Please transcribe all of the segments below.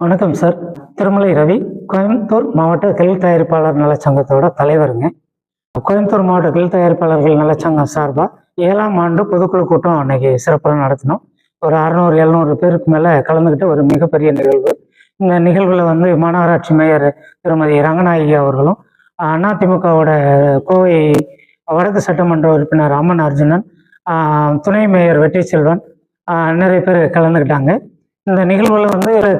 வணக்கம் சார். திருமலை ரவி, கோயம்புத்தூர் மாவட்ட கில் தயாரிப்பாளர் நலச்சங்கத்தோட தலைவருங்க. கோயம்புத்தூர் மாவட்ட கில் தயாரிப்பாளர்கள் நலச்சங்கம் சார்பாக 7ஆம் ஆண்டு பொதுக்குழு கூட்டம் அன்னைக்கு சிறப்பாக நடத்தினோம். ஒரு 600-700 பேருக்கு மேலே கலந்துக்கிட்ட ஒரு மிகப்பெரிய நிகழ்வு. இந்த நிகழ்வில் மாநகராட்சி மேயர் திருமதி ரங்கநாயகி அவர்களும், அதிமுகவோட கோவை வடக்கு சட்டமன்ற உறுப்பினர் அம்மன் அர்ஜுனன், துணை மேயர் வெற்றி செல்வன், நிறைய பேர் கலந்துக்கிட்டாங்க. இந்த நிகழ்வுல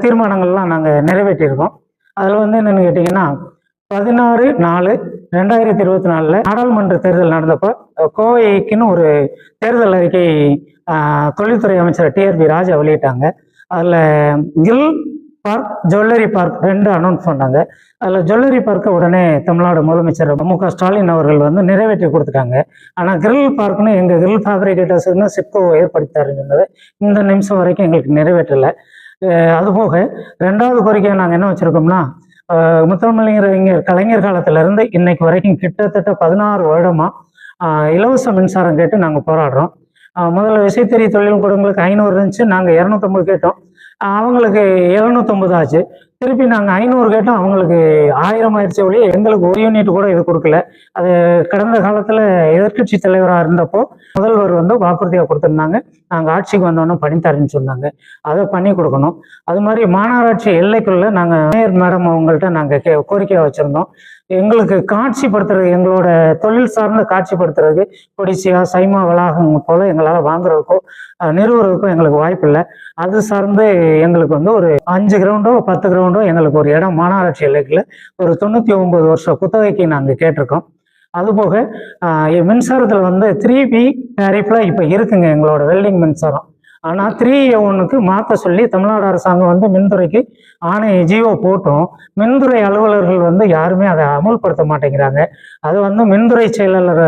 தீர்மானங்கள்லாம் நாங்கள் நிறைவேற்றியிருக்கோம். அதில் என்னென்னு கேட்டிங்கன்னா, 16/4/2024 நாடாளுமன்ற தேர்தல் நடந்தப்போ கோவைக்குன்னு ஒரு தேர்தல் அறிக்கை தொழில்துறை அமைச்சர் டிஆர்பி ராஜா வெளியிட்டாங்க. அதில் கில் பார்க், ஜுவல்லரி பார்க் 2 அனௌன்ஸ் பண்ணாங்க. அதில் ஜுவல்லரி பார்க்கை உடனே தமிழ்நாடு முதலமைச்சர் மு.க. ஸ்டாலின் அவர்கள் நிறைவேற்றி கொடுத்துட்டாங்க. ஆனால் கிரில் பார்க்னு எங்கள் கிரில் ஃபேப்ரிகேட்டர்ஸ்னு சிப்கோ ஏற்படுத்தாருங்கிறது இந்த நிமிஷம் வரைக்கும் எங்களுக்கு நிறைவேற்றலை. அதுபோக 2வது கோரிக்கையை நாங்கள் என்ன வச்சுருக்கோம்னா, முத்தமிழறிஞர் கலைஞர் காலத்திலேருந்து இன்னைக்கு வரைக்கும் கிட்டத்தட்ட 16 வருடமாக இலவச மின்சாரம் கேட்டு நாங்கள் போராடுறோம். முதல்ல விசைத்தறி தொழில் கூடங்களுக்கு 500 இருந்துச்சு, நாங்கள் 250 கேட்டோம். அவங்களுக்கு 750 ஆச்சு. திருப்பி நாங்கள் 500 கேட்டோம், அவங்களுக்கு 1000 ஆயிடுச்சு ஒழிய எங்களுக்கு ஒரு யூனிட் கூட இது கொடுக்கல. அது கடந்த காலத்தில் எதிர்கட்சி தலைவராக இருந்தப்போ முதல்வர் வாக்குறுதியாக கொடுத்துருந்தாங்க. நாங்கள் ஆட்சிக்கு வந்தோன்னே பண்ணித்தரேன்னு சொன்னாங்க. அதை பண்ணி கொடுக்கணும். அது மாதிரி மாநகராட்சி எல்லைக்குள்ள நாங்கள் மேயர் மேடம் அவங்கள்ட்ட நாங்கள் கோரிக்கையாக வச்சுருந்தோம். எங்களுக்கு காட்சிப்படுத்துறது, எங்களோட தொழில் சார்ந்த காட்சிப்படுத்துறதுக்கு கொடிசியா சைமா வளாகம் போல எங்களால் வாங்குறதுக்கோ நிறுவுறதுக்கோ எங்களுக்கு வாய்ப்பு இல்லை. அது சார்ந்து எங்களுக்கு ஒரு 5 கிரவுண்டோ 10 கிரவுண்டோ எங்களுக்கு ஒரு இடம் மாநகராட்சி எல்லைக்குள்ள ஒரு 99 வருஷம் குத்தகைக்கு நாங்கள் கேட்டிருக்கோம். அதுபோக மின்சாரத்தில் 3B டேரிஃபில் இப்போ இருக்குங்க எங்களோட வெல்டிங் மின்சாரம். ஆனால் 3A1க்கு மாற்ற சொல்லி தமிழ்நாடு அரசாங்கம் மின்துறைக்கு ஆணை ஜியோ போட்டோம். மின்துறை அலுவலர்கள் யாருமே அதை அமுல்படுத்த மாட்டேங்கிறாங்க. அது மின்துறை செயலாளர்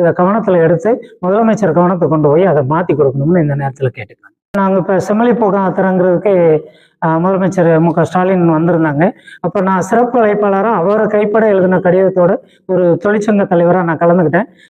இதை கவனத்தில் எடுத்து முதலமைச்சர் கவனத்துக்கு கொண்டு போய் அதை மாற்றி கொடுக்கணும்னு இந்த நேரத்தில் கேட்டுக்கலாம். நாங்கள் இப்போ செம்மொழி திறங்கிறதுக்கு முதலமைச்சர் மு.க. ஸ்டாலின் வந்திருந்தாங்க. அப்போ நான் சிறப்பு அழைப்பாளராக அவரை கைப்பட எழுதின கடிதத்தோட ஒரு தொழிற்சங்க தலைவராக நான் கலந்துக்கிட்டேன்.